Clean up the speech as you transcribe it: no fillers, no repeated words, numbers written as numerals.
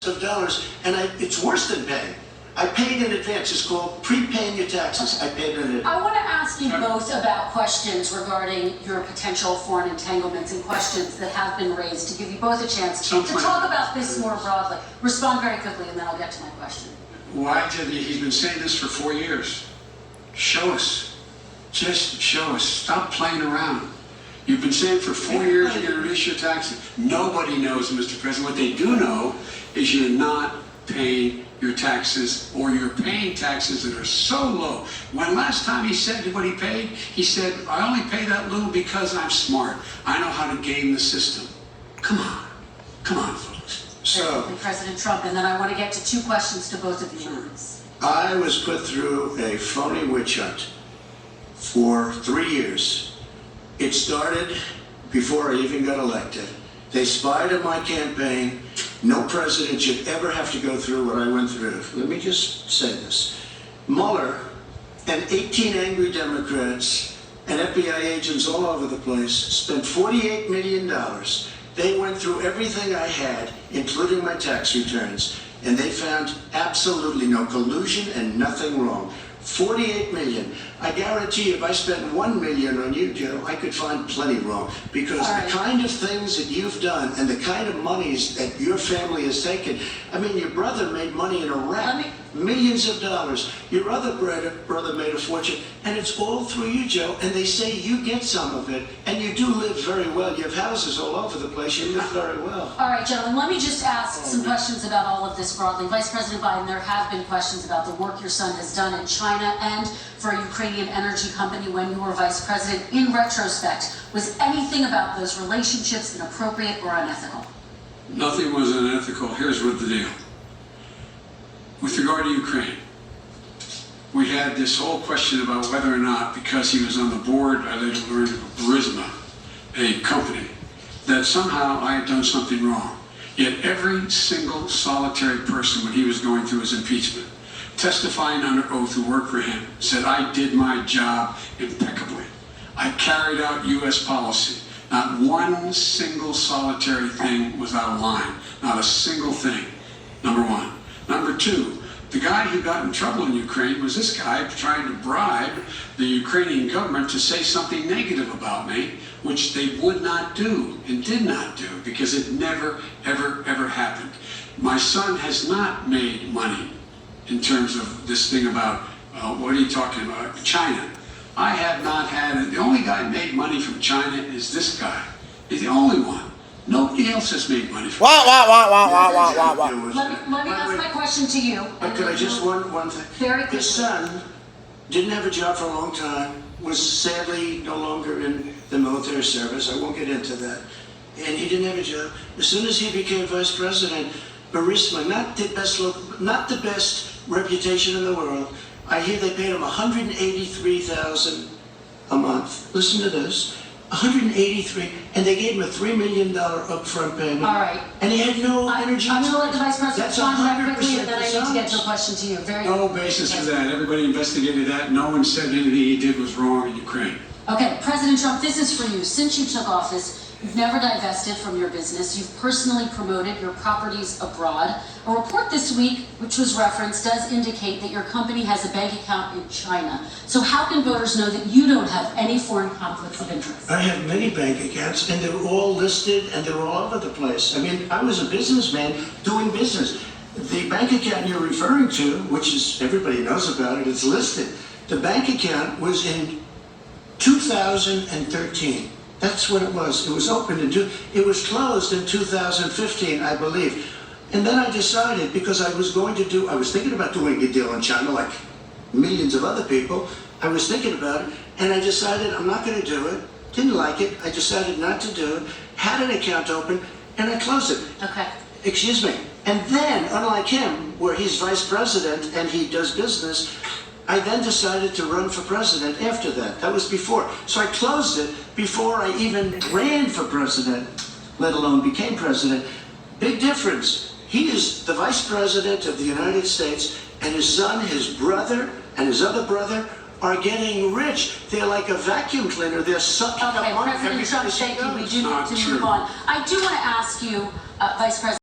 of dollars, and it's worse than paying. I paid in advance. It's called prepaying your taxes. I paid in advance. I want to ask you both about questions regarding your potential foreign entanglements and questions that have been raised to give you both a chance to talk about this more broadly. Respond very quickly, and then I'll get to my question. Why did he's been saying this for 4 years? Show us. Just show us. Stop playing around. You've been saying for 4 years you're going to reduce your taxes. Nobody knows, Mr. President. What they do know is you're not paying your taxes, or you're paying taxes that are so low. When last time he said what he paid, he said, I only pay that little because I'm smart. I know how to game the system. Come on, folks. So, President Trump, and then I want to get to two questions to both of you. I was put through a phony witch hunt for 3 years. It started before I even got elected. They spied on my campaign. No president should ever have to go through what I went through. Let me just say this. Mueller and 18 angry Democrats and FBI agents all over the place spent $48 million. They went through everything I had, including my tax returns, and they found absolutely no collusion and nothing wrong. 48 million. I guarantee you, if I spent 1 million on you, Joe, I could find plenty wrong. Because the kind of things that you've done and the kind of monies that your family has taken, I mean, your brother made money in Iraq, millions of dollars. Your other brother made a fortune, and it's all through you, Joe. And they say you get some of it, and you do live very well. You have houses all over the place. You live very well. All right, gentlemen, let me just ask some questions about all of this broadly. Vice President Biden, there have been questions about the work your son has done in China and for a Ukrainian energy company when you were vice president. In retrospect, was anything about those relationships inappropriate or unethical? Nothing was unethical. Here's what the deal. With regard to Ukraine, we had this whole question about whether or not, because he was on the board, I later learned of Burisma, a company, that somehow I had done something wrong. Yet every single solitary person, when he was going through his impeachment, testifying under oath who worked for him, said I did my job impeccably. I carried out U.S. policy. Not one single solitary thing was out of line. Not a single thing. Number one. Number two, the guy who got in trouble in Ukraine was this guy trying to bribe the Ukrainian government to say something negative about me, which they would not do and did not do because it never, ever, ever happened. My son has not made money in terms of this thing about, what are you talking about, China. I have not had it. The only guy who made money from China is this guy. He's the only one. Nobody else has made money from China. Let me ask my question to you. Could I just one thing? Very quickly. His son didn't have a job for a long time, was sadly no longer in the military service. I won't get into that. And he didn't have a job. As soon as he became vice president, Burisma, not the best reputation in the world. I hear they paid him $183,000 a month. Listen to this. 183, and they gave him a $3 million upfront payment. All right. And he had no energy. I'm going to let the Vice President respond to that quickly, and then I need to get to a dishonest. question to you. Very No basis for that. Everybody investigated that. No one said anything he did was wrong in Ukraine. Okay, President Trump, this is for you. Since you took office, you've never divested from your business. You've personally promoted your properties abroad. A report this week, which was referenced, does indicate that your company has a bank account in China. So how can voters know that you don't have any foreign conflicts of interest? I have many bank accounts, and they're all listed, and they're all over the place. I mean, I was a businessman doing business. The bank account you're referring to, which is everybody knows about it, it's listed. The bank account was in 2013. That's what it was. It was opened it was closed in 2015, I believe. And then I decided, because I was thinking about doing a deal in China like millions of other people. I was thinking about it, and I decided I'm not going to do it. Didn't like it. I decided not to do it. Had an account open, and I closed it. Okay. Excuse me. And then, unlike him, where he's vice president and he does business, I then decided to run for president after that. That was before. So I closed it before I even ran for president, let alone became president. Big difference. He is the vice president of the United States, and his son, his brother, and his other brother are getting rich. They're like a vacuum cleaner. They're sucking up money. President Trump, thank you. We do need to move on. I do want to ask you, Vice President.